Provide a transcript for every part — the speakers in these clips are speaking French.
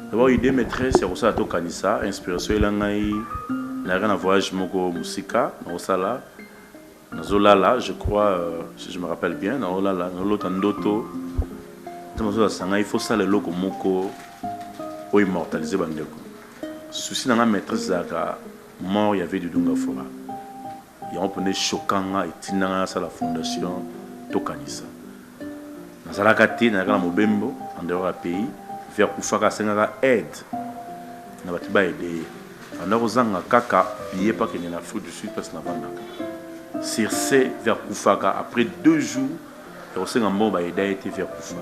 D'abord, idée maîtresse, c'est ça, to kanisa, inspiration elangai, na rien à voyage moko musika, na osala, na zolala, je crois, si je me rappelle bien, na olala, na lota ndoto, tamazo sanga, il faut ça le loko moko, o immortaliser bandeko. Souci na maîtresse zaka, mort, il y avait du Dunga Fora. Il y a un peu choquant, et tinanga sa la fondation, to kanisa. Na zalakati, na rien à mobembo, en dehors du pays. Vers Koufaka Sengara aide na batiba aider ana kozanga kaka billet pas que na Afrique du Sud parce que na banda Circe vers Koufaka après 2 jours et au senga mbo ba aider été vers Koufa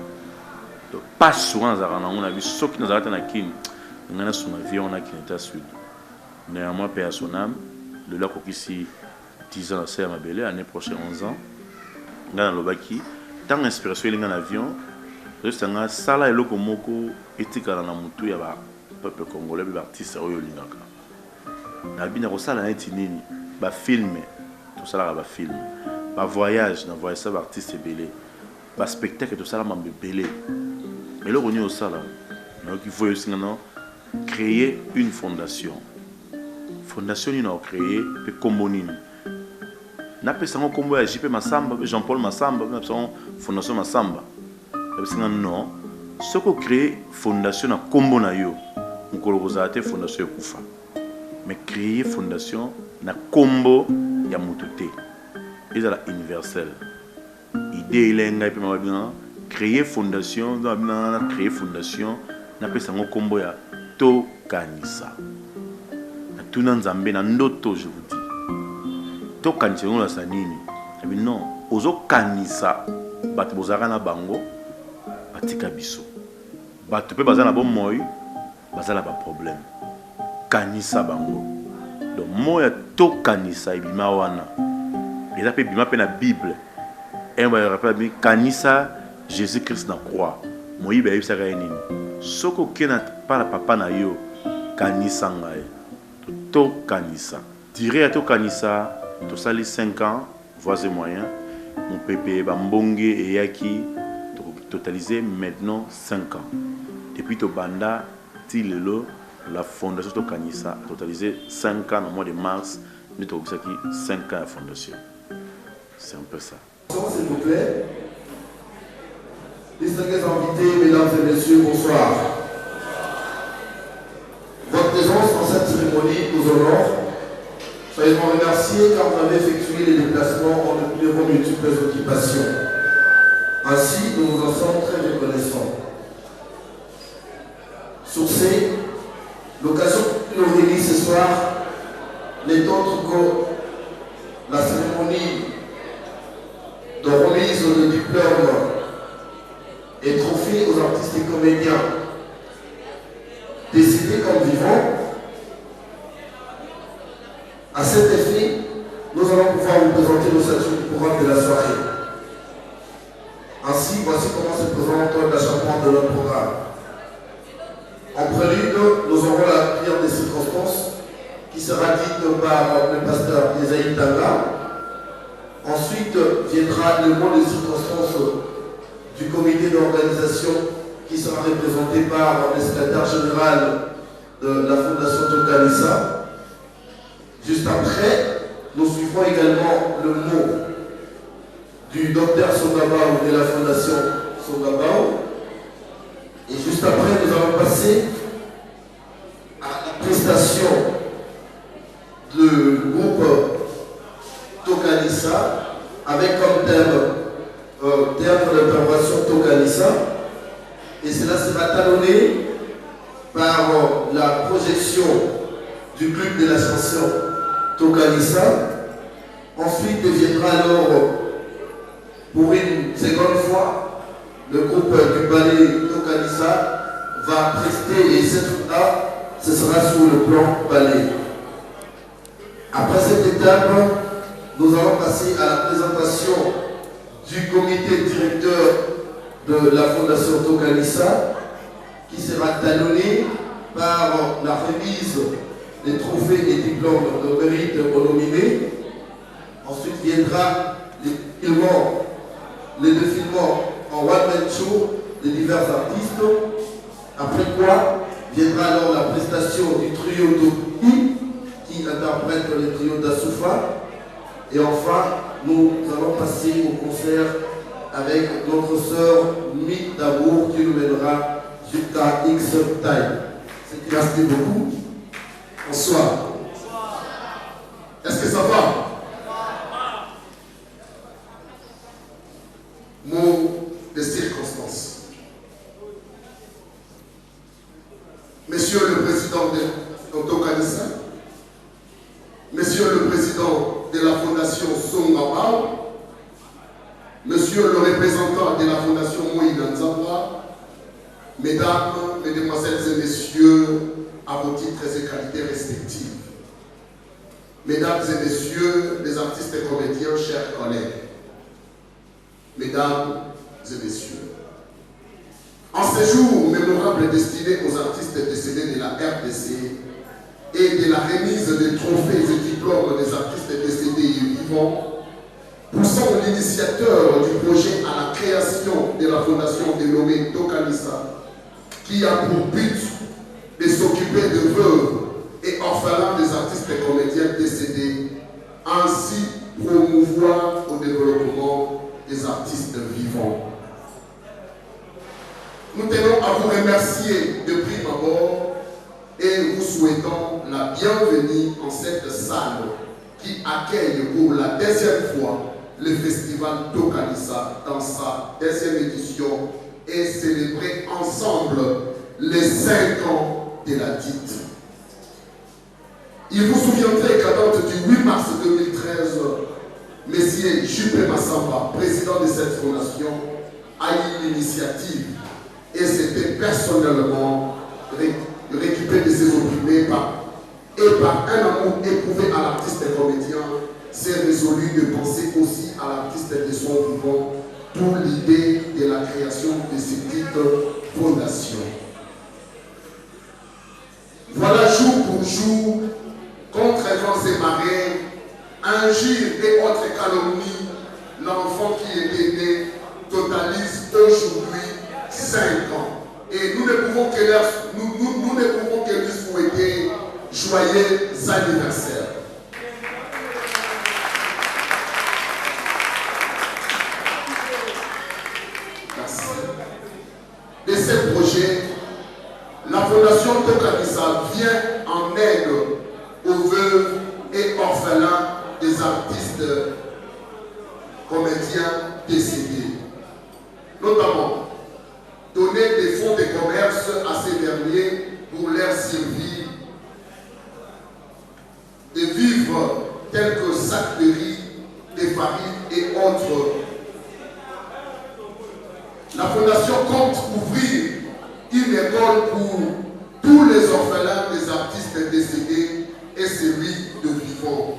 donc pas souvent za na on a vu ce qui nous arrête na kin ngana son avion na Kineta Sud néanmoins paix à son âme le lac ici 10 ans c'est à Mabele année prochaine 11 ans ngana lobaki tant inspiration il ngana avion Restanga sala eloko moko etikala na mutu ya ba peuple congolais ba artiste oyo lingaka. Na bina ko sala neti nini ba film to sala ba film ba voyage na voyage ba artiste belé ba spectacle to sala mambe belé. Eloko ni o sala na ki faut aussi non créer une fondation. Fondation ni na créer pe kombonini. Na pesa ngo kombo ya JP Masamba, Jean-Paul Masamba, na pesa fondation Masamba. Non, ce qu'on crée fondation na kombo na yo, on kolozate fondation kufa. Mais créer fondation na kombo ya mututé. Et ça la universel. Idée il est ngai pe mabina créer fondation, na créer fondation na pesa ngo kombo ya to kanisa. Na tuna nzambe na ndoto je vous dis. To kanisa ngo la sanini. Mais non, ozo kanisa bato bozaka na bango batika biso bato pe bazana bon moy bazala ba problème kanisa bango donc moya to kanisa ibima wana eza pe bima pe na bible et ba rappelle kanisa Jésus Christ na croix moyi ba yebisa ka nini soko kena para papa na yo kanisa ngai to kanisa dire to kanisa to sali 5 ans voisin moyen mon pépé ba mbonge et yaki totalisé maintenant 5 ans. Depuis Tobanda, Tilelo, la fondation Tokanisa a totalisé 5 ans au mois de mars. Nous avons 5 ans à la fondation. C'est un peu ça. S'il vous plaît. Distingués invités, mesdames et messieurs, bonsoir. Votre présence dans cette cérémonie nous honore. Soyez remerciés car vous avez effectué les déplacements en dépit de vos multiples occupations. Ainsi, nous vous en sommes très reconnaissants. Sur ces, l'occasion que nous réunit ce soir n'est autre que la cérémonie de remise de diplômes et trophées aux artistes et comédiens décédés comme vivants. À cet effet, nous allons pouvoir vous présenter le statut du programme de la soirée. Ainsi, voici comment se présente l'achèvement de notre programme. En prélude, nous aurons la prière des circonstances qui sera dite par le pasteur Esaïe Tanga. Ensuite viendra le mot des circonstances du comité d'organisation qui sera représenté par le secrétaire général de la Fondation Tokanisa. Juste après, nous suivrons également le mot du docteur Songabao de la Fondation Songabao. Et juste après, nous allons passer à la prestation du groupe Tokanisa avec comme thème d'intervention Tokanisa. Et cela sera talonné par la projection du club de la chanson Tokanisa. Ensuite viendra alors pour une seconde fois le groupe du ballet Tokanisa va prester, et cette fois ce sera sous le plan ballet. Après cette étape, nous allons passer à la présentation du comité directeur de la Fondation Tokanisa qui sera talonné par la remise des trophées et diplômes de mérite aux nominés. viendra les défilements en one-man show de divers artistes. Après quoi viendra alors la prestation du trio de I qui interprète le trio d'Asoufa. Et enfin, nous allons passer au concert avec notre sœur Mythe d'amour qui nous mènera jusqu'à X Time. Merci beaucoup. Bonsoir. Est-ce que ça va? Mot de circonstance. Monsieur le président de Tokanissa, Monsieur le président de la Fondation Songaba, Monsieur le représentant de la Fondation Moïna Nzamba, Mesdames, Mesdemoiselles et Messieurs, à vos titres et qualités respectives. Mesdames et Messieurs, les artistes et comédiens, chers collègues. Mesdames et Messieurs, en ce jour mémorable destiné aux artistes décédés de la RDC et de la remise des trophées et diplômes des artistes décédés et vivants, poussant l'initiateur du projet à la création de la fondation dénommée Tokanissa, qui a pour but de s'occuper de veuves et orphelins des artistes et comédiens décédés, ainsi promouvoir au développement des artistes vivants. Nous tenons à vous remercier de prime abord et vous souhaitons la bienvenue en cette salle qui accueille pour la deuxième fois le festival Tokanissa dans sa deuxième édition et célébrer ensemble les 5 ans de la dite. Il vous souviendrait qu'à date du 8 mars 2013, M. Juppé Massamba, président de cette fondation, a eu l'initiative et s'était personnellement récupéré de ses opprimés et par un amour éprouvé à l'artiste et comédien, s'est résolu de penser aussi à l'artiste de son vivant pour l'idée de la création de cette petite fondation. Voilà jour pour jour, contre vents et marées, injures et autres calomnies, l'enfant qui était né totalise aujourd'hui 5 ans. Et nous ne pouvons que lui souhaiter joyeux anniversaire. Merci. De ce projet, la Fondation Tokanissa vient en aide aux veuves et orphelins des artistes comédiens décédés. Notamment, donner des fonds de commerce à ces derniers pour leur survie, de vivres tels que sacs de riz, de farine et autres. La Fondation compte ouvrir une école pour tous les orphelins des artistes décédés et celui de vivants.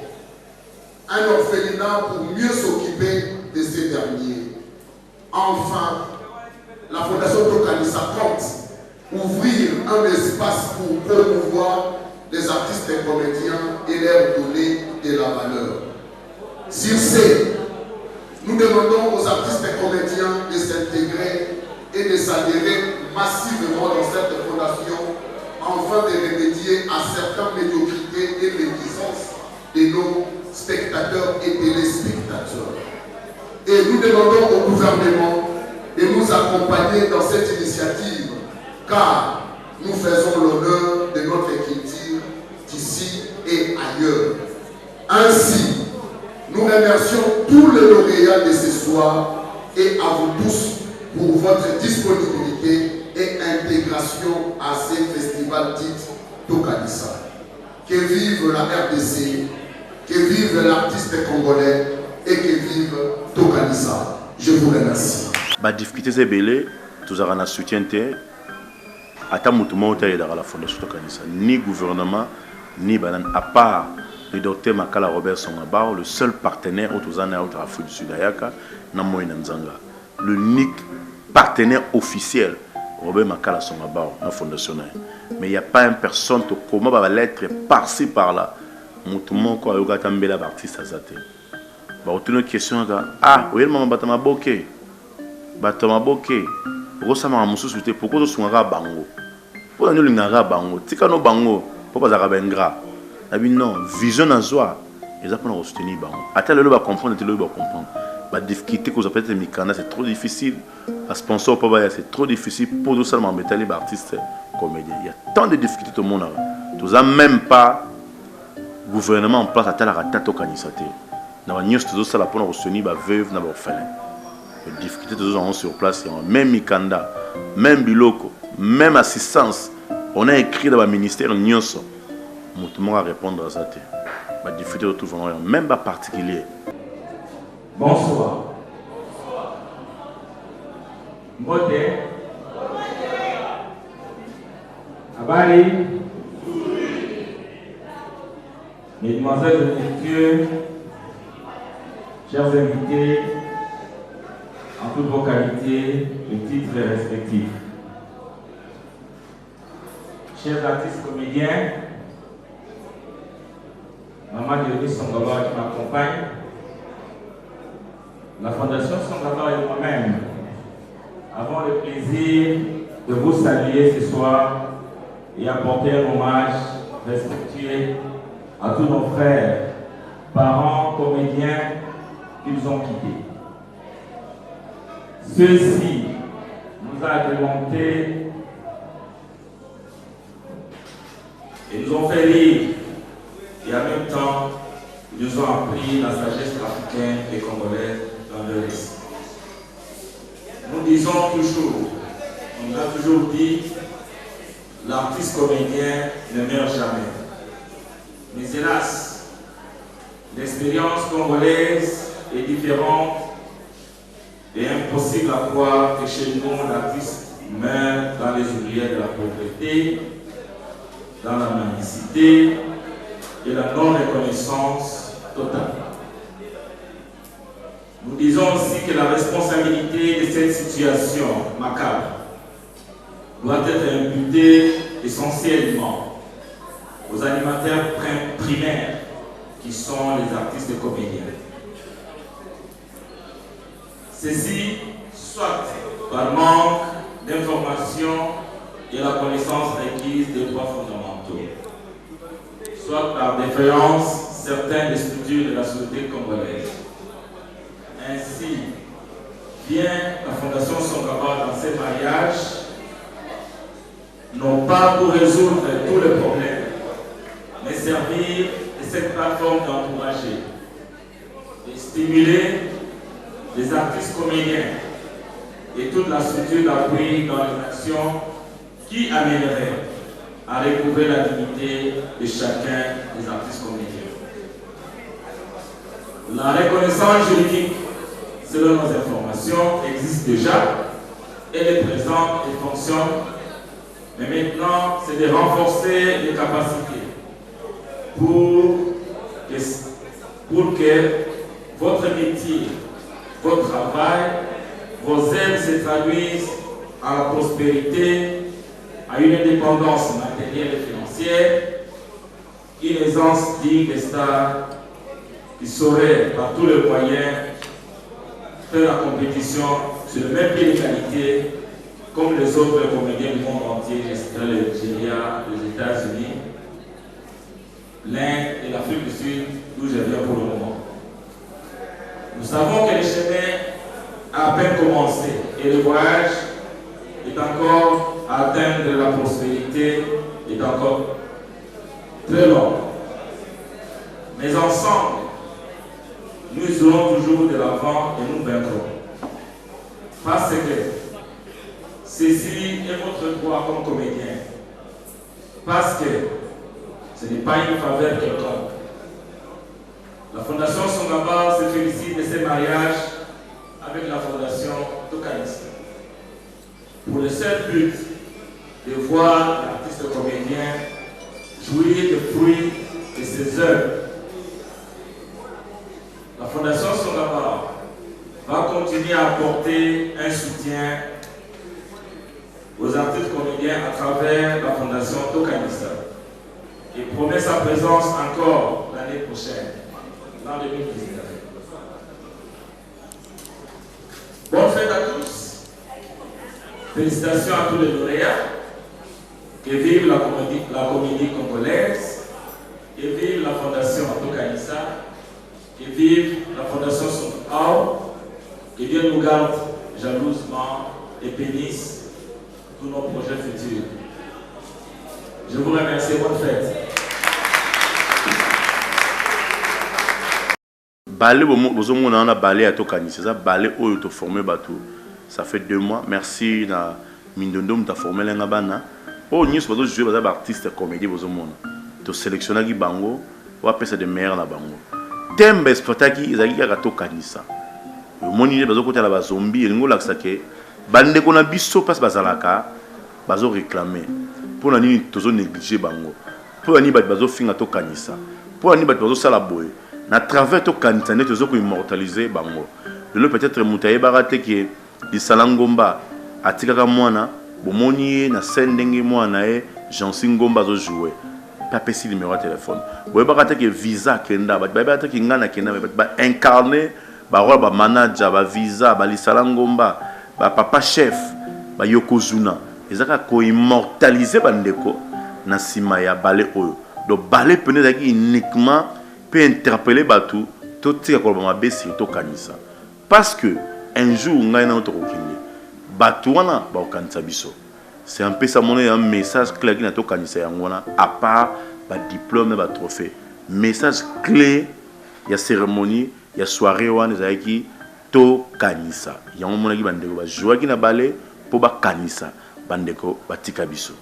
Un orphelinat pour mieux s'occuper de ces derniers. Enfin, la Fondation Tokanissa compte ouvrir un espace pour promouvoir les artistes et comédiens et leur donner de la valeur. Sur ce, nous demandons aux artistes et comédiens de s'intégrer et de s'adhérer massivement dans cette fondation afin de remédier à certaines médiocrités et médisances de nos spectateurs et téléspectateurs. Et nous demandons au gouvernement de nous accompagner dans cette initiative, car nous faisons l'honneur de notre culture d'ici et ailleurs. Ainsi, nous remercions tous les lauréats de ce soir et à vous tous pour votre disponibilité et intégration à ce festival dit Tokanissa. Que vive la RDC, que vive l'artiste congolais et que vive Tokanissa. Je vous remercie. La difficulté c'est belé, tous avons un soutien à ta mouvement de la Fondation Tokanissa, ni gouvernement, ni banan, à part le docteur Makala Robert Songabar, le seul partenaire au Touzana de l'Afrique du Sud, l'unique partenaire officiel, Robert Makala Songabar, la Fondation. Mais il n'y a pas une personne qui comment va l'être par-ci par-là. Mouvement quoi, il y a un artiste à Zate. une question. Ah, oui, maman, batama boké. Batama boké. Pourquoi ça m'a moussou souté? Pourquoi tu sois bango? Pourquoi nous l'ingara bango? Tika no bango. Pourquoi ça va bengra? Non, vision à soi. Ils apprennent à soutenir bango. Attends, le va comprendre, le va comprendre. La difficulté que vous appelez les Mikanda, c'est trop difficile. À sponsor, c'est trop difficile pour nous seulement mettre les artistes comédiens. Il y a tant de difficultés tout le monde. Tout ça, même pas gouvernement en place à tel arrêt au canisate. Dans la news, tout ça, pour nous soutenir la veuve, dans l'orphelin. Les difficultés, tout ça, sur place. Même Mikanda, même Biloko, même assistance. On a écrit dans le ministère news. Tout le monde va répondre à ça. La difficulté, tout le monde, même pas particulier. Bonsoir. Mbote. Habari. Mesdemoiselles et messieurs, chers invités, en toutes vos qualités et titres respectifs. Chers artistes comédiens, Maman Denis Sangaba qui m'accompagne, la Fondation Sangaba et moi-même avons le plaisir de vous saluer ce soir et apporter un hommage respectueux à tous nos frères, parents, comédiens qu'ils ont quittés. Ceux-ci nous ont agrémentés et nous ont fait rire et en même temps ils nous ont appris la sagesse africaine et congolaise dans le reste. Nous disons toujours, on a toujours dit, l'artiste comédien ne meurt jamais. Mais hélas, l'expérience congolaise est différente et impossible à croire que chez nous, l'artiste meurt dans les oubliettes de la pauvreté, dans la mendicité et la non-reconnaissance totale. Nous disons aussi que la responsabilité de cette situation macabre doit être imputée essentiellement aux animateurs primaires qui sont les artistes comédiens. Ceci, soit par manque d'information et la connaissance requise des droits fondamentaux, soit par défaillance certaines des structures de la société congolaise. Ainsi, bien la Fondation Sangaba dans ses mariages, non pas pour résoudre tous les problèmes, mais servir de cette plateforme d'encourager et stimuler les artistes comédiens et toute la structure d'appui dans les actions qui amèneraient à recouvrer la dignité de chacun des artistes comédiens. La reconnaissance juridique, selon nos informations, existe déjà, elle est présente et fonctionne, mais maintenant c'est de renforcer les capacités pour que votre métier, votre travail, vos aides se traduisent à la prospérité, à une indépendance matérielle et financière, une aisance digne des stars qui sauraient par tous les moyens faire la compétition sur le même pied d'égalité comme les autres comédiens du monde entier, le Nigeria, les États-Unis, l'Inde et l'Afrique du Sud, d'où je viens pour le moment. Nous savons que le chemin a à peine commencé et le voyage est encore à atteindre la prospérité, est encore très long. Mais ensemble, nous irons toujours de l'avant et nous vaincrons. Parce que ceci est votre droit comme comédien. Parce que ce n'est pas une faveur quelconque. La Fondation Sangaba se félicite de ses mariages avec la Fondation Tokanisi pour le seul but de voir l'artiste comédien jouir des fruits de ses œuvres. La Fondation Sangaba va continuer à apporter un soutien aux artistes comédiens à travers la Fondation Tokanisa et promet sa présence encore l'année prochaine, en 2019. Félicitations à tous les lauréats. Que vive la comédie congolaise. Que vive la Fondation Tokanissa. Que vive la Fondation Soukao. Que Dieu nous garde jalousement et bénisse tous nos projets futurs. Je vous remercie. Bonne fête. Balé, on a balé à Tokanissa. Ça balé où tu formé bateau. Ça fait 2 mois. Merci na Mindondom t'a formé l'engabana. Oh, nous sommes jouer des artistes comédie aux hommes. Tu sélectionnes qui bango, ou après c'est de meilleurs na bango. Tembe spotaki izaki ya Tokanissa. Le monde il est besoin côté la zombie, il ngolak sake. Bande qu'on a biso passe bazalaka, bazo réclamer. Pour la nuit tozo négliger bango. Pour la nuit bazo finga Tokanissa. Pour la nuit bazo sala boy. Na travers Tokanissa net tozo ko immortaliser bango. Le peut-être mutaye barate qui di salangomba atikaka mwana bomoni na sendenge mwana e Jansi Ngomba zo jouer pas pesi numéro de téléphone boye bakata ke visa kenda ba ta ki ngana kenda ba incarner ba rôle ba manager ba visa ba lisalangomba ba papa chef ba yokozuna ezaka ko immortaliser bandeko na sima ya balé oyo do balé peut-être uniquement peut interpeller batu to tika ko ba mabesi to Kanissa parce que un jour, on a un autre okindi. Batouana, ba okanisa biso. C'est un peu ça un message clair qui n'a pas Kanissa yangona à part ba diplôme et ba trophée. Message clé, il y a cérémonie, il y a soirée wan ezaki to Kanissa. Yango mona ki bandeko ba joie ki na balé po ba Kanissa bandeko batika biso.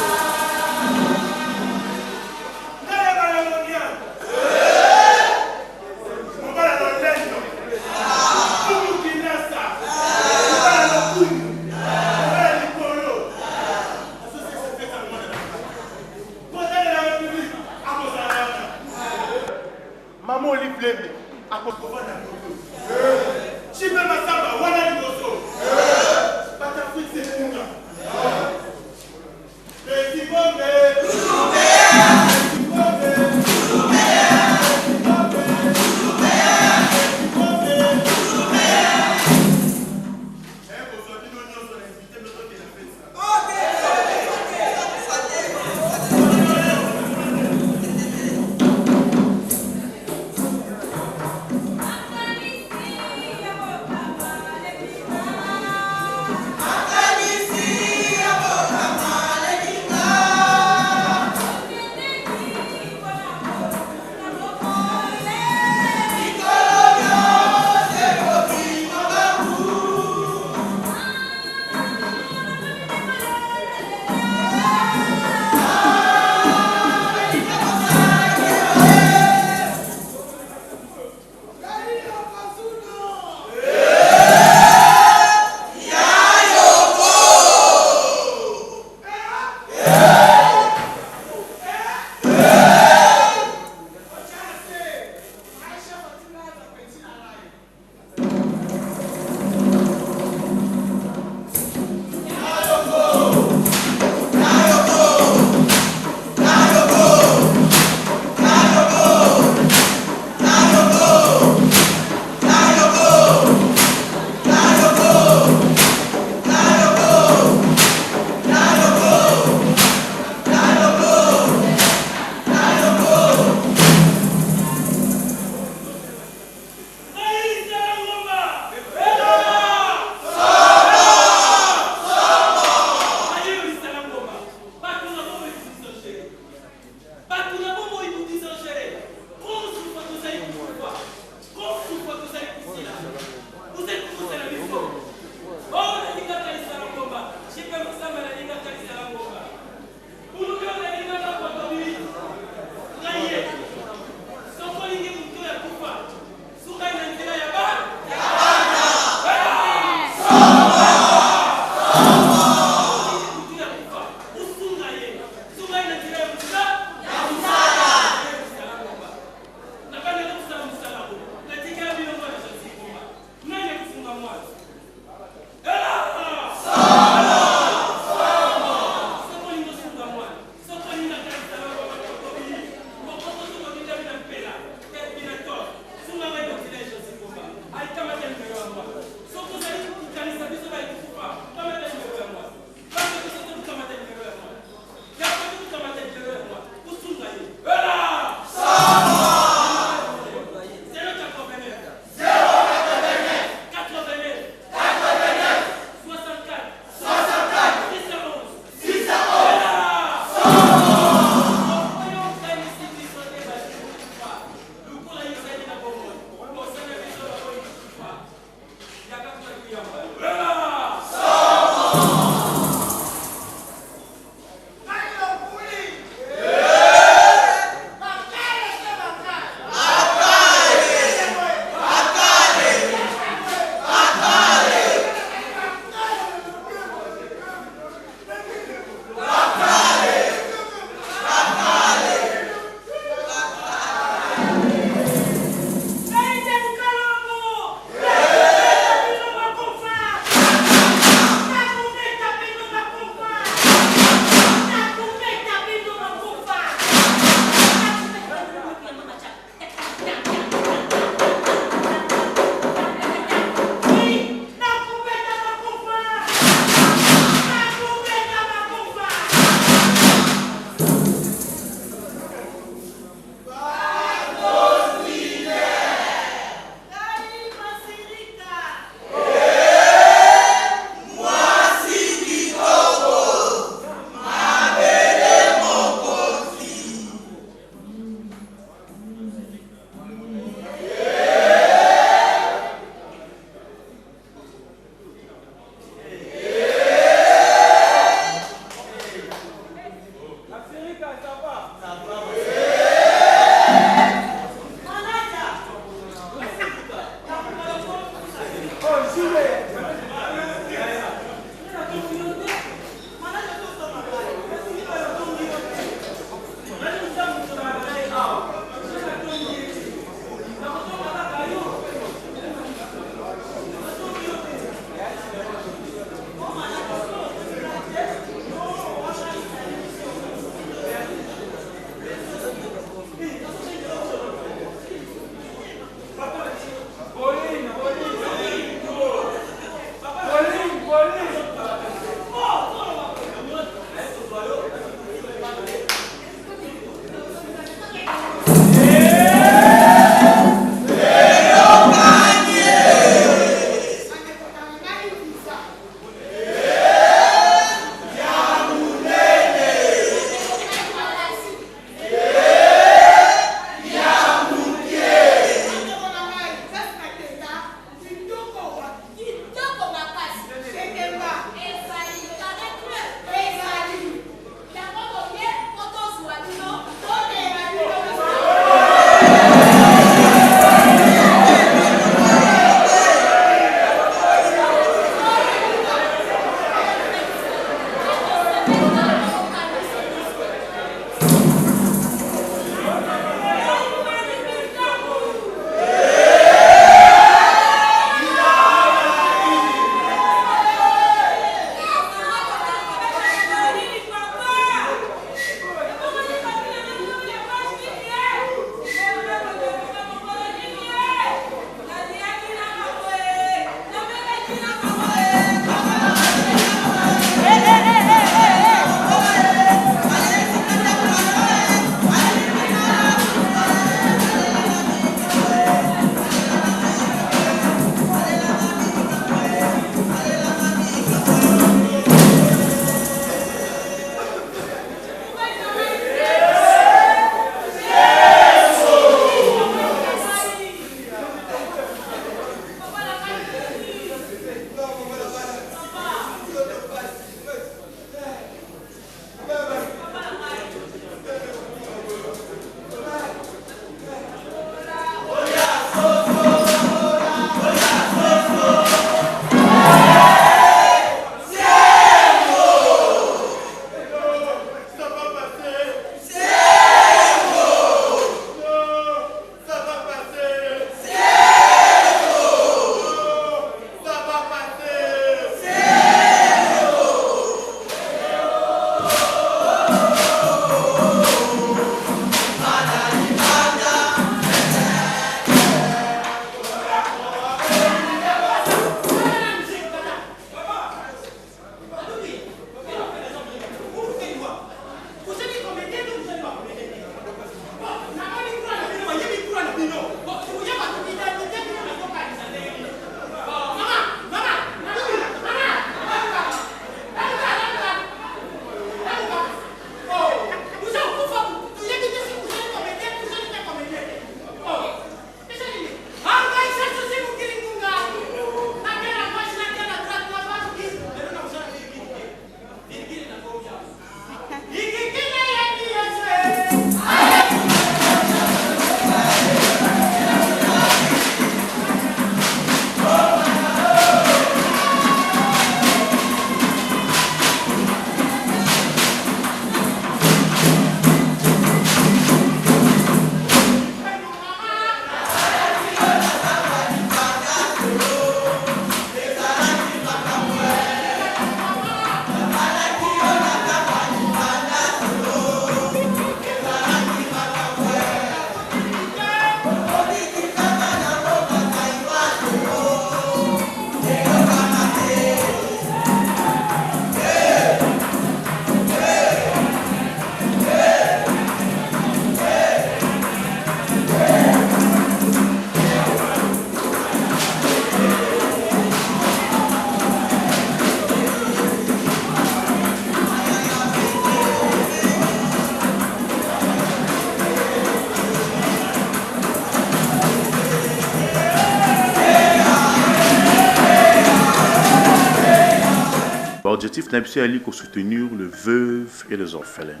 l'objectif n'a pas été de soutenir le veuve et les orphelins.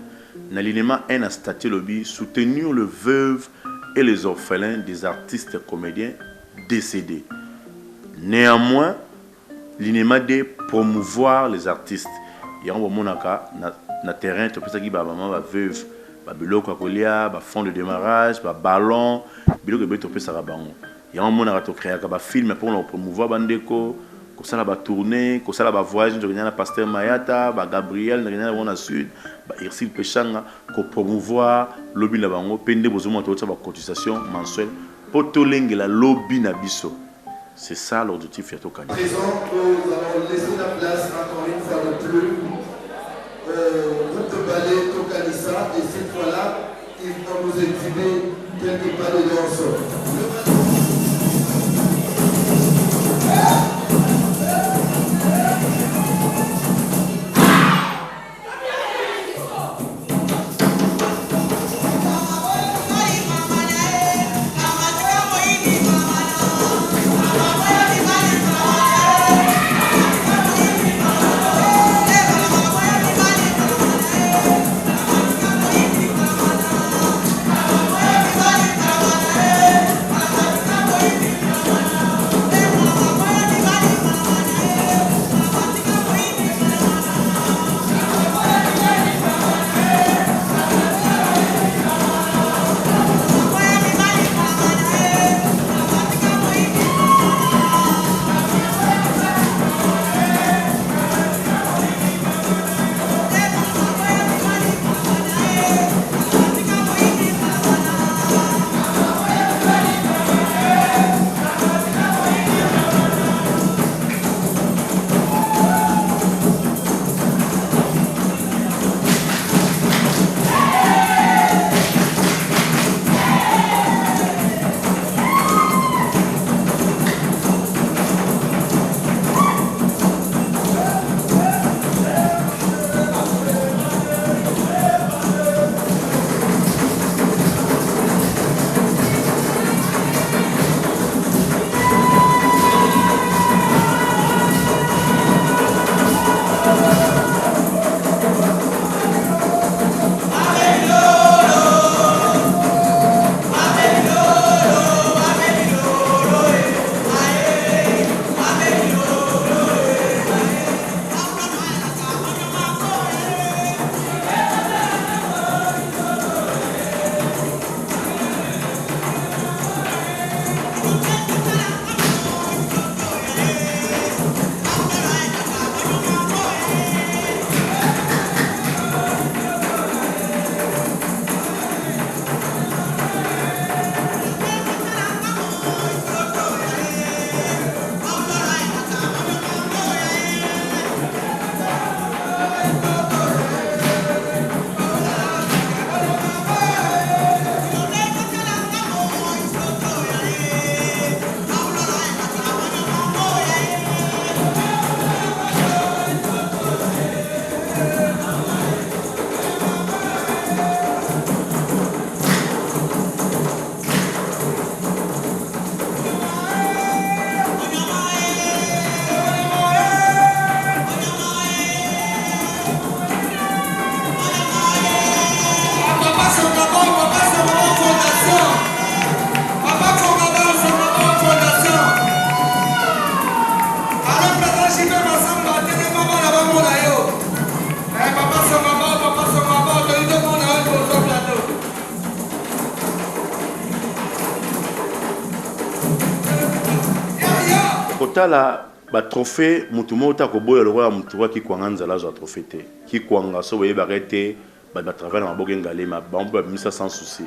L'alignement 1 a statué lobby soutenir le veuve et les orphelins des artistes comédiens décédés. Néanmoins, l'alignement 2 promouvoir les artistes. Il y a un moment na terrain, tu peux dire que maman va veuve, va biloko akolia, va fond de démarrage, va ballon, biloko beto pe sara bango. Il y a un moment na créer un film pour le promouvoir bandeko. Comme ça, va tourner, comme ça, va voyager, je reviens à Pasteur Mayata, Gabriel, je reviens à Sud, Irsil Pechanga, pour promouvoir le lobby de Bango, pende besoin de la cotisation mensuelle, pour tout la lobby Nabiso. C'est ça l'objectif de Tokani. Présent, nous allons laisser la place encore une fois de plus au groupe de ballet Tokanissa, et cette fois-là, ils vont nous exhiber quelques pas de danse. Kotala ba trophée mutumo ta ko boya le roi mutuwa ki kwanganza la zo trophée te ki kwanga so boye barete ba travailler na maboke ngale ma ba mba misa sans souci.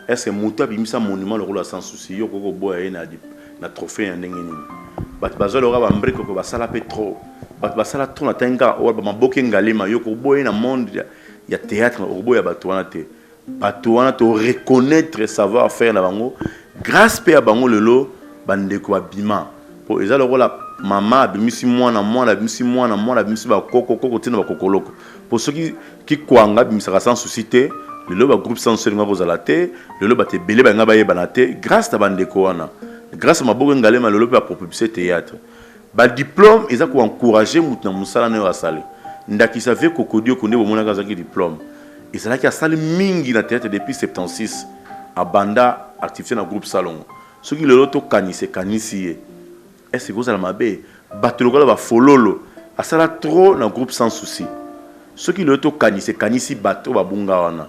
Est-ce que muta bi misa monument le roi sans souci yo ko boya na trophée ya ndenge nini ba bazo le roi ba mbreko ko ba sala pe trop ba sala trop na tenga o ba maboke ngale ma yo ko boya na monde ya théâtre o boya ba toana te ba toana to reconnaître savoir faire na bango grâce pe a bango lelo bandeko abima pour les alors la maman bimisi mwana bimisi mwana bimisi ba koko tina ba kokoloko pour ceux qui kwanga bimisa sans susciter le ba groupe sans selinga kozalate le ba te belé ba ngaba yebanate grâce à bandeko wana grâce à maboke ngalema le ba propulser théâtre ba diplôme ils a ko encourager mutna musala ne wasale ndakisa ve kokodio konde bomona kazaki diplôme et c'est là qu'il y a salle mingi na théâtre depuis 76 à banda activité dans groupe salon ce qui le loto kanise kanisi est-ce que vous allez mabe batolokola ba fololo à sala trop dans groupe sans souci ce qui le loto kanisi bato ba bunga wana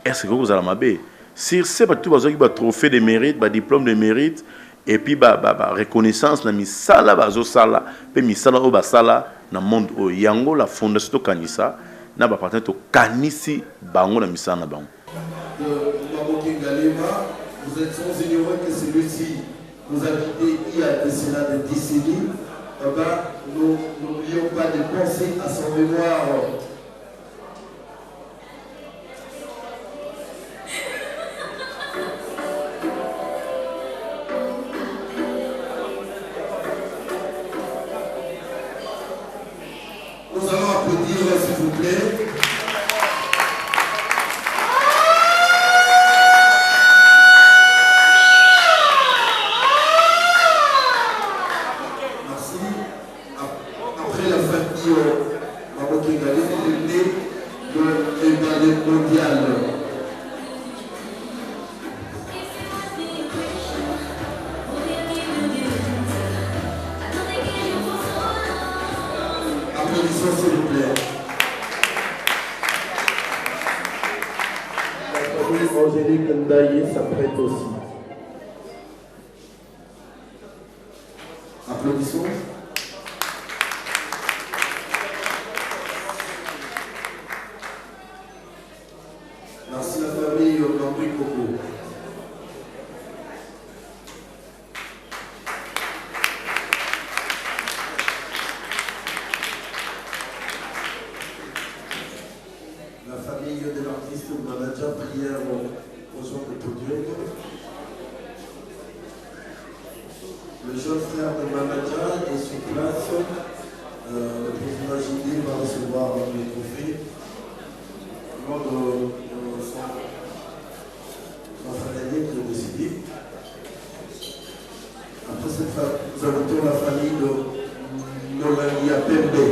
est-ce que vous allez mabe si c'est pas tout bazoki ba trophée de mérite ba diplôme de mérite et puis ba reconnaissance na misala bazo sala pe misala o ba sala na monde o yango la fondation to kanisa na ba partenaire to kanisi bango na misala na bango. Vous êtes sans ignorer que celui-ci nous a quitté il y a cela des décennies. Nous n'oublions pas de penser à son mémoire. Nous allons applaudir, s'il vous plaît. Applaudissons s'il vous plaît. La famille Angélique Ndaye s'apprête aussi. Applaudissons. Merci la famille Lambri Coco. La famille de l'artiste Manaja, prière aux gens de podium. Le jeune frère de Manaja est sur place. Le président Gilles va recevoir le trophée. Lors de son frère aîné qui est décédé. Après cette femme, nous invitons la famille de Nolangia Pembe.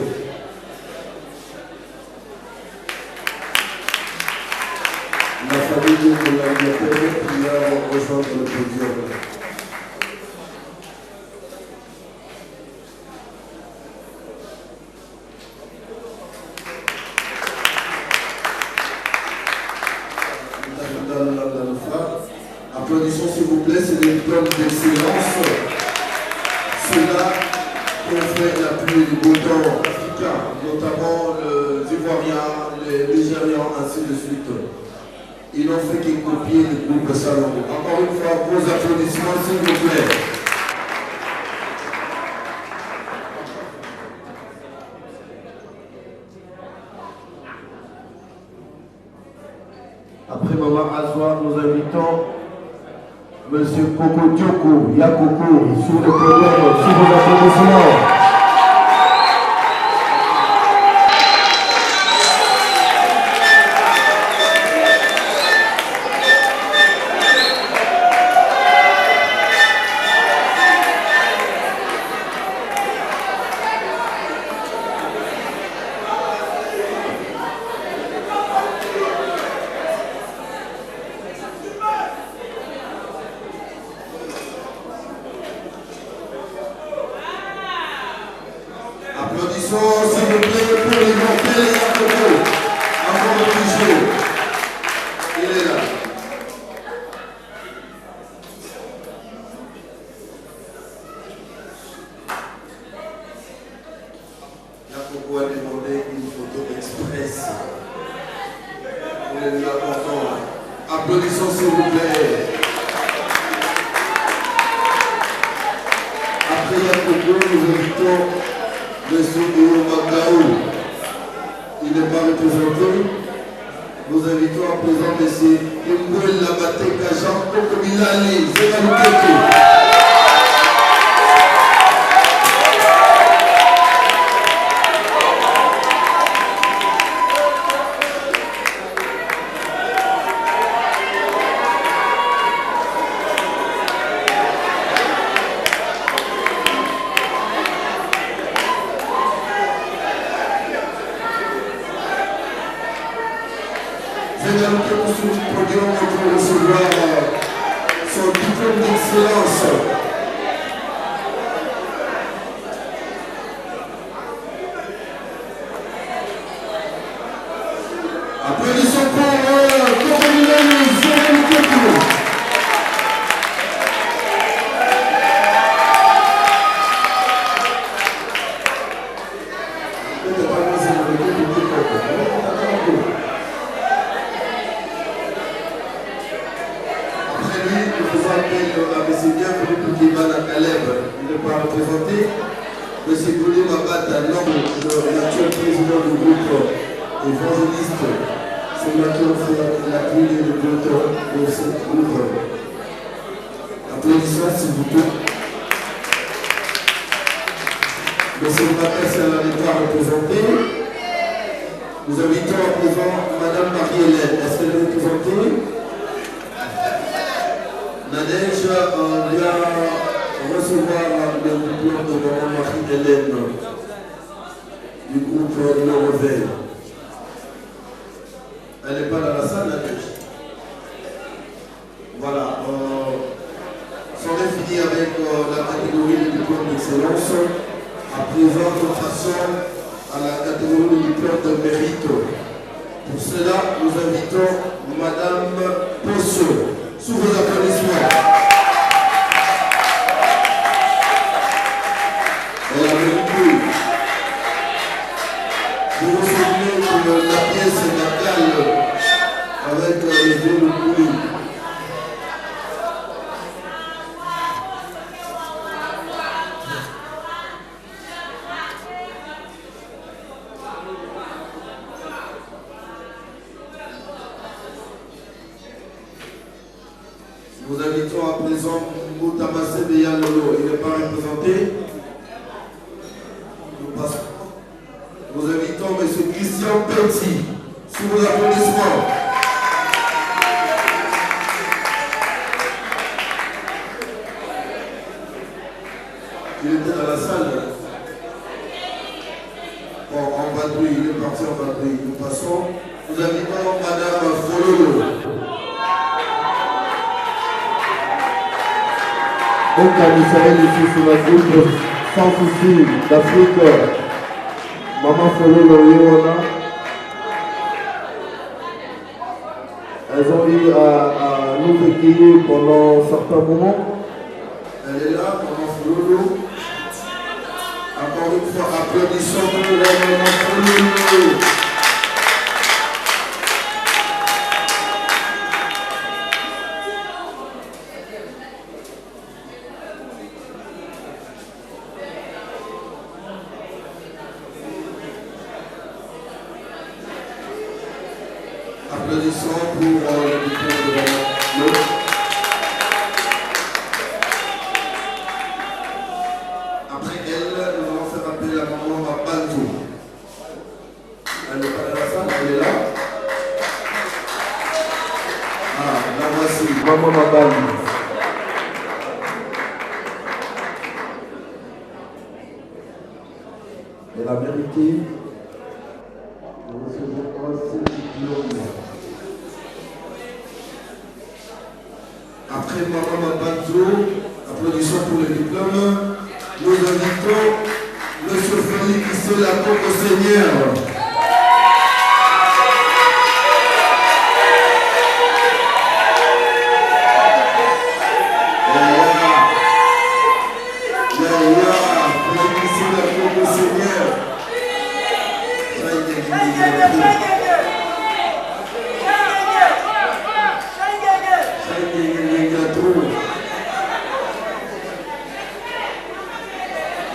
La famille de Nolangia Pembe qui va rejoindre le podium. Applaudissons s'il vous plaît, c'est des diplômes d'excellence. Ceux-là qui ont fait la pluie du beau temps africain, notamment les Ivoiriens, les Nigérians, ainsi de suite. Ils n'ont fait que copier le groupe Salon. Encore une fois, vos applaudissements s'il vous plaît. Après Maman Azoua, nous invitons Monsieur Koko Dioko, Yakoko, sur le podium, sur vos applaudissements. Applaudissons s'il vous plaît pour les mortels Yakoko. Encore un jour. Il est là. Yakoko a demandé une photo express. On est là content. Applaudissons s'il vous plaît. Après Yakoko, nous invitons Monsieur Magaou, il n'est pas représenté. Nous invitons à présent M. Mbouel Labateka Jean Kokomilali, Zégalukeke. Venez tous sur le podium pour recevoir son diplôme d'excellence. Applaudissons pour Corinne Zéro. Monsieur Goulé Mabata, l'actuel président du groupe évangéliste, c'est moi qui ai fait la clé de vote de ce groupe. Applaudissements s'il vous plaît. Monsieur Mabata, c'est à l'État représenté. Nous invitons à présent Madame Marie-Hélène. Est-ce qu'elle est représentée? Nadège vient recevoir le diplôme de Maman Marie-Hélène du groupe Le Réveil. Elle n'est pas dans la salle, Nadège. Voilà. C'en est fini avec la catégorie de diplôme d'excellence. À présent, nous passons à la catégorie de diplôme de mérite. Pour cela, nous invitons Madame Posso. Sous vos applaudissements. Elle a vécu. Vous vous souvenez que la pièce natale avec les yeux de coulis. Nous invitons à présent Moutamassé Beya Lolo. Il n'est pas représenté. Nous passons. Nous invitons M. Christian Petit. Sous vos applaudissements. Il était dans la salle. Bon, en vadrouille, il est parti en vadrouille. Nous passons. Nous invitons Madame Fololo. Donc, Israël ici sur la groupe sans souci d'Afrique, Maman Fololo Yéwana. Elles ont eu à nous égayer pendant certains moments. Elle est là, Maman Fololo. Encore une fois, applaudissons pour la Maman Fololo. Applaudissons pour le diplôme de Maman. Après elle, nous allons faire appeler la Maman Mabantou. Elle n'est pas dans la salle, elle est là. Ah, la voici. Maman Mabantou. Elle a mérité. Nous recevons ce diplôme. Après Maman Mabantou, applaudissons pour le diplôme. Nous invitons M. Félix Issé Lacombe au Seigneur.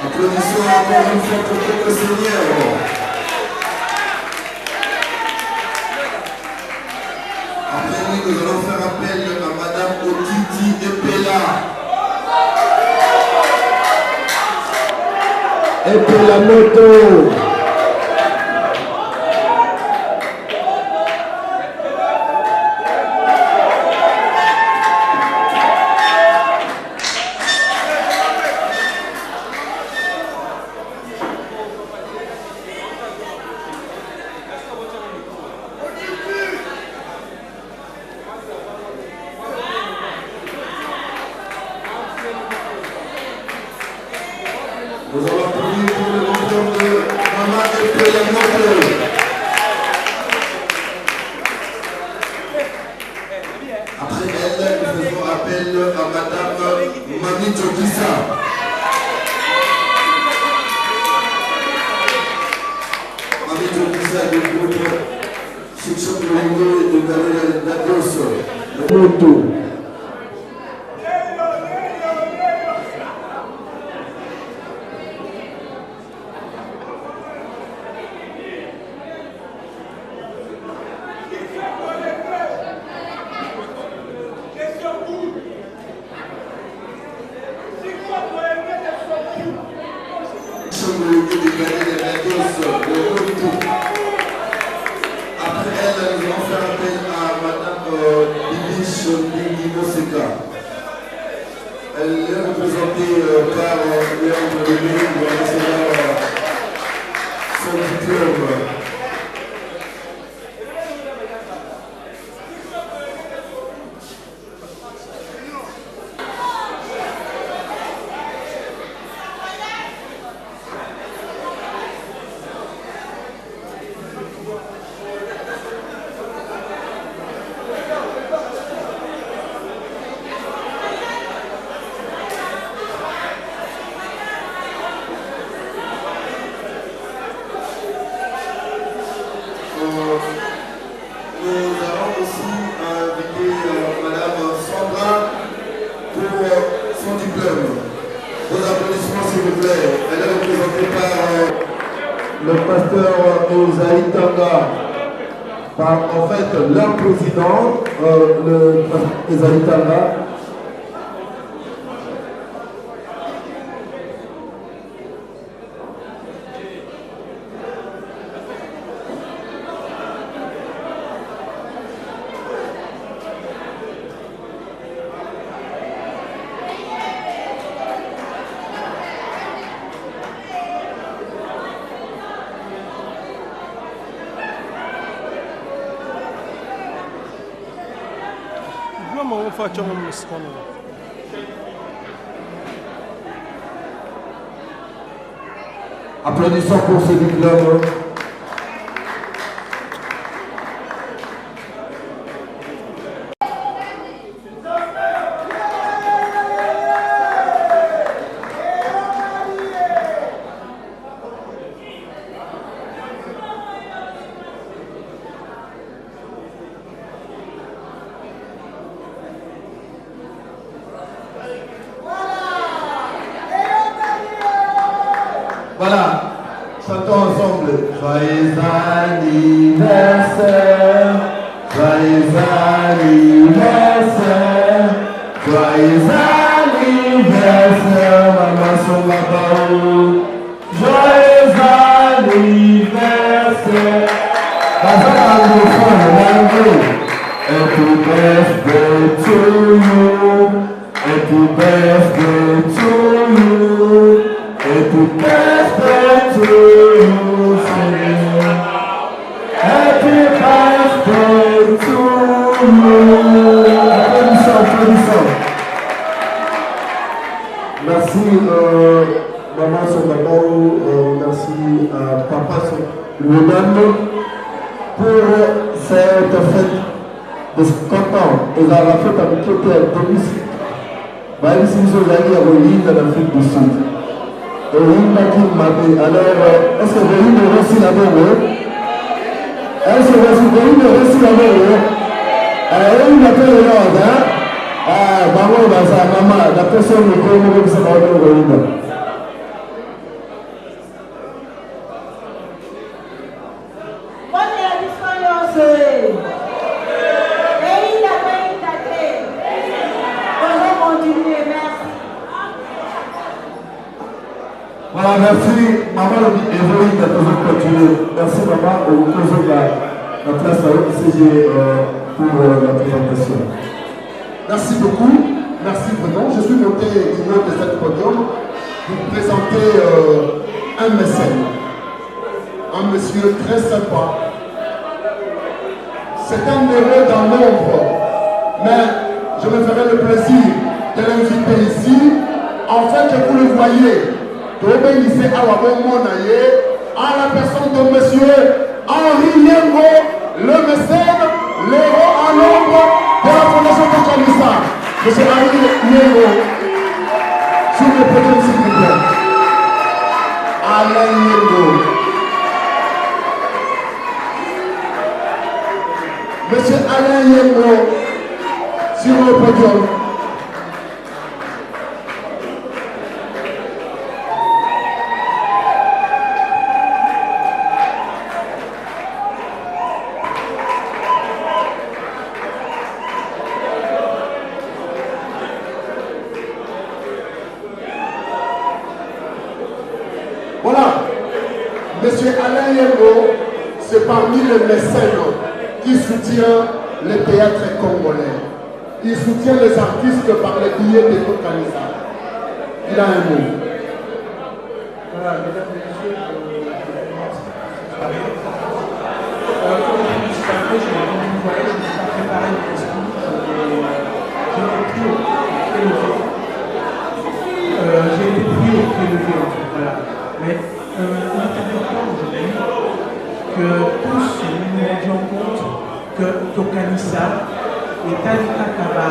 Applaudissons encore une fois pour le Seigneur. Après lui, nous allons faire appel à Madame Otiti Epela. Epela Moto. appelle à Madame Mami Tokissa. Mami Tokissa du groupe Chichon Lorengo et de Gabriel Nados. Elle est représentée par Léandre Lemay, qui va recevoir son diplôme. Le pasteur Esaïe Tanga, par en fait leur président, le pasteur Esaïe Tanga. Applaudissons pour ce diplôme. Voilà, chantons ensemble. Joyeux anniversaire, joyeux anniversaire, joyeux anniversaire, maman Somabaou. Joyeux anniversaire. Happy birthday to you, happy birthday to you. Happy birthday to you, happy birthday to you. Applaudissons. Merci maman Somabaou, merci à papa lui-même pour cette fête de 50 ans. Et la fête avec qui était à domicile. Même si nous avons à Roline dans l'Afrique du Sud. Alors, est-ce que vous avez reçu la bonne? Est-ce que vous avez reçu la bonne? Elle a fait le ordre, hein? Maman, la personne ne peut pas se faire le ordre. Voilà, merci. Maman Evoïde a toujours continué. Merci maman, au toujours la place à l'OCG pour la présentation. Merci beaucoup. Merci vraiment. Je suis monté du nom de cette podium pour vous présenter un mécène. Un monsieur très sympa. C'est un héros dans l'ombre. Mais je me ferai le plaisir de l'inviter ici. En fait, vous le voyez. À la personne de monsieur Henri Yengo, le mécène, l'héros en l'ombre de la Fondation Tokanissa. Monsieur Henri Yengo, sur le podium s'il vous plaît. Alain Yengo. Monsieur Alain Yengo, sur le podium. Voilà, Monsieur Alain Yengo, c'est parmi les mécènes qui soutient les théâtres congolais. Il soutient les artistes par les billets de Tokanisa. Il a un mot. Voilà, mesdames et messieurs, comme je dis juste après, je vais vous voyez, je ne suis pas préparé le discours, j'ai été pris au pied levé. J'ai été pris au pied levé, en fait, voilà. Mais il est important aujourd'hui que tous nous nous rendions compte que Tokanisa et Talika Kaba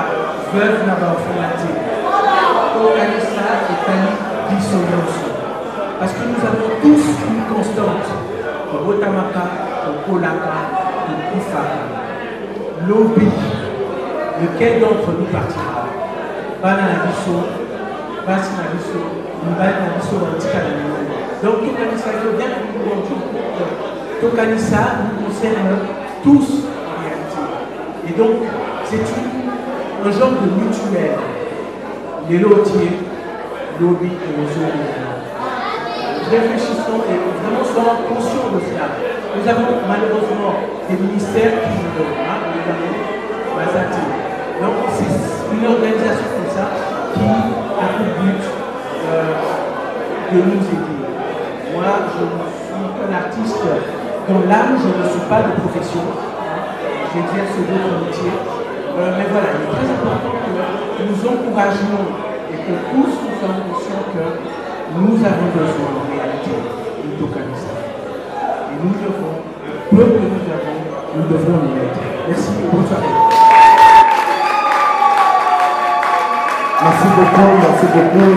veulent n'avoir formaté. Tokanisa et Tali dissonance. Parce que nous avons tous une constante. Au Botamaka, au Kolaka, au Koufaka. Lobby. Lequel d'entre nous partira? Bana Abisso, Basina Abisso, Mbana Abisso, Antika Abisso. Donc Tokanisa, il faut bien que nous nous rendions compte que Tokanisa nous concerne tous en réalité. Et donc, c'est un genre de mutuelle. Les lotiers, lobby et les autres. Réfléchissons et vraiment soyons conscients de cela. Nous avons malheureusement des ministères qui nous donnent, notamment Mazati. Donc c'est une organisation comme ça qui a pour but de nous aider. Moi, je suis un artiste dont l'âme, je ne suis pas de profession. J'exerce d'autres métiers. Mais voilà, il est très important que nous encouragions et que tous nous soyons conscients que nous avons besoin en réalité de Tokanisa. Et nous devons, le peu que nous avons, nous devons l'y mettre. Merci, bonne soirée. Merci beaucoup.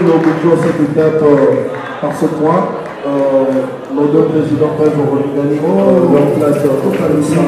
Nous bouclons cette étape par ce point. Nos deux présidents peuvent regagner leur place Tokanisa.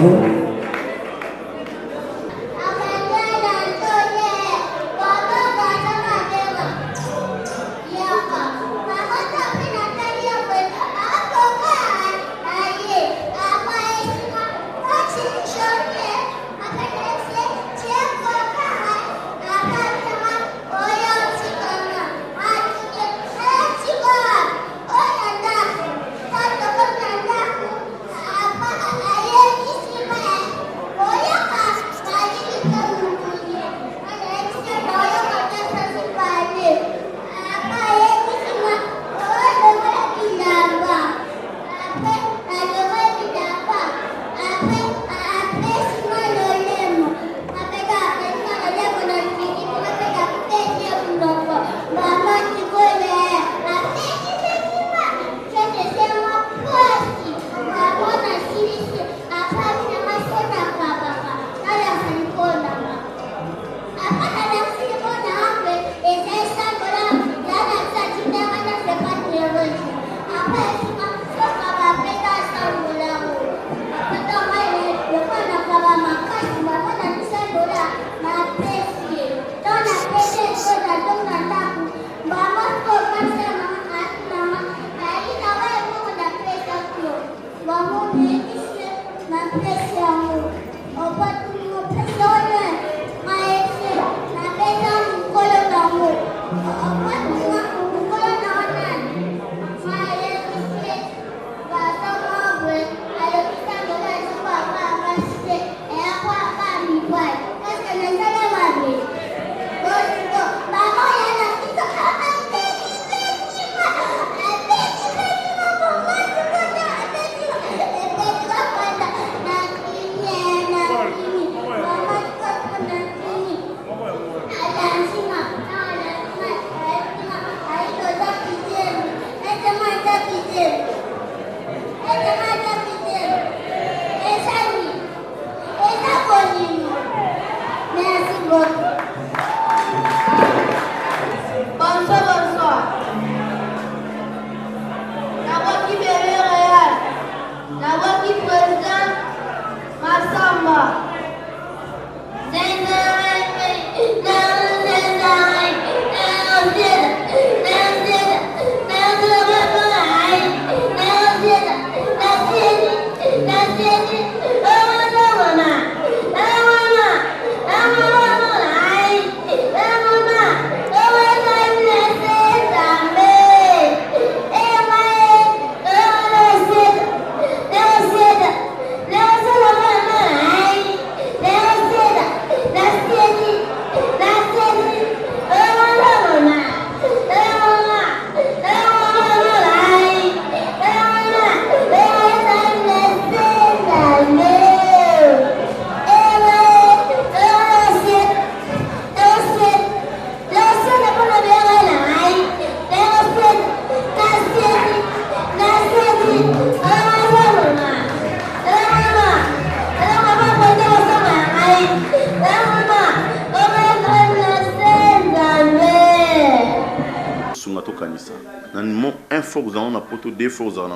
Un fois vous avez un poto, deux fois vous avez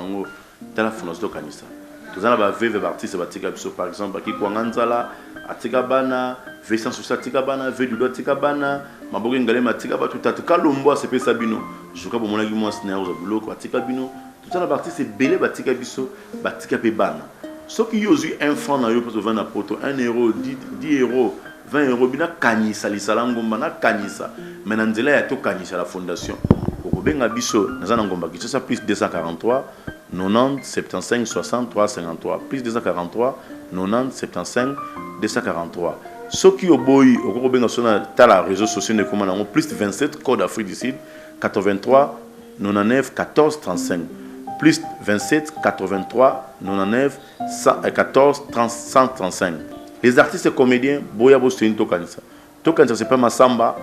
dans la fondation de Kanisa. Vous avez un veuve artiste, par exemple, qui Kwanganzala, Atikabana, Vessan Sousa Tikabana, Vedudo Tikabana, Mabogue Ngalema Tikaba, tout à Kalombo, c'est Sabino. Je crois que mon ami, moi, c'est un boulot, Atikabino. Tout ça, la partie, c'est belé, Batikabiso, Batikabana. Ce qui est un franc dans le poste de 20 à poto, 1 euro, 10 euros, 20 euros, bina Kanisa, l'Isalangomba, na Kanisa. Maintenant, il y a tout Kanisa, la fondation. Benga biso nazana ngomba ki ça plus 243 90 75 63 53 plus 243 90 75 243 ce qui au boy au benga sona tala réseaux sociaux ne comment on plus 27 code Afrique du Sud 83 99 14 35 plus 27 83 99 14 135 les artistes et comédiens boya bosini tokanisa c'est pas Massamba,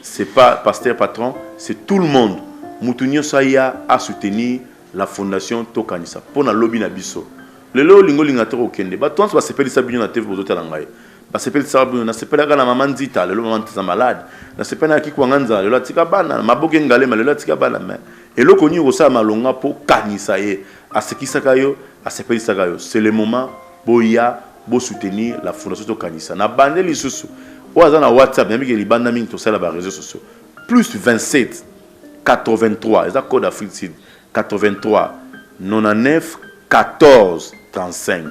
c'est pas Pasteur Patron, c'est tout le monde. Moutounio Saya a soutenu la fondation Tokanisa pour na lobby na biso. Le lo lingo lingatero kende. Ba toi va s'appeler ça bien na TV bozo talangai. Ba s'appeler ça bien na s'appeler ga na maman Nzita, le maman Nzita malade. Na s'appeler na ki kwanganza, le la tika bana, maboke ngale ma le la tika bana mais. Et lo konyi rosa malonga pour kanisa ye. A ce qui sakayo, a s'appeler sakayo. C'est le moment boya bo soutenir la fondation Tokanisa. Na bande lisusu. Oza na WhatsApp, na miki libanda mingi to sala ba réseaux sociaux. Plus 27 83, c'est un code Afrique Sud. 83 99 14 35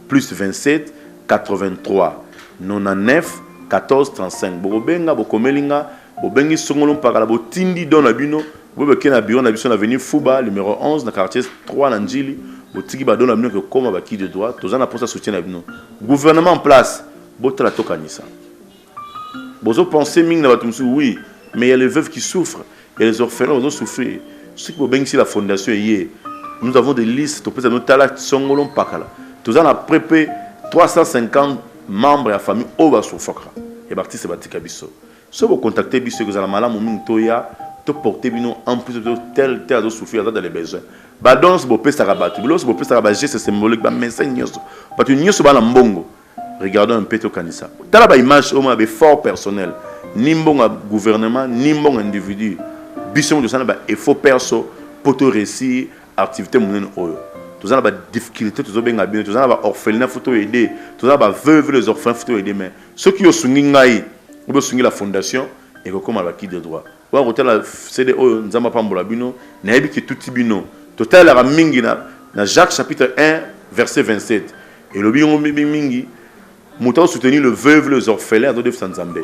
plus 27 83 99 14 35. Bobenga bokomelinga bobengi songolo mpaka bo tindi don na bino bobeke na bureau na biso na avenue Fuba numéro 11 na quartier 3 na Njili botiki ba don na bino que comme ba qui de droit toza na poste soutien na bino. Gouvernement en place botala tokanisa. Bozo penser ming na batumsu oui, mais il y a les veuves qui souffrent. Et les orphelins ont souffert. Ce qui est ici la fondation hier, nous avons des listes. Nous avons préparé 350 membres de la famille au Basofakra. Et parti c'est Batika Bisso. Si vous contactez Bisso, vous allez malade, vous portez en plus de tel de souffrir dans les besoins. Badon c'est beau ça rabat. C'est beau ça rabat. C'est symbolique. Mais c'est nios. Parce que nios c'est pas l'ambongo. Regardons un peu au Kanisa. T'as la image au moins avec fort personnel. Ni bon gouvernement, ni bon individu. Bisson de ça et faux perso pour te réussir activité monnaie oyo. Tout ça ba difficulté tout ça bien bien tout ça ba orphelinat photo aider tout ça ba veuve les orphelins photo aider mais ceux qui ont sungi ngai ou sungi la fondation et comme à la qui de droit. Wa hôtel la CD oyo nzamba pambola bino na yebi ki tout bino. Total la mingi na Jacques chapitre 1 verset 27 et le bion mingi mouta soutenir le veuve les orphelins de Sanzambe.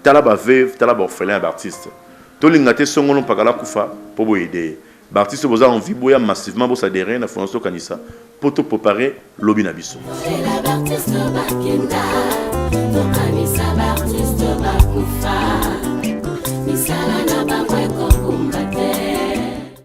Tala ba veuve tala ba orphelin artiste. Tout le monde songolo pakala kufa pour aider. L'artiste vous a envie boya massivement pour s'adhérer à la fondation Kanisa pour te préparer l'obinabiso.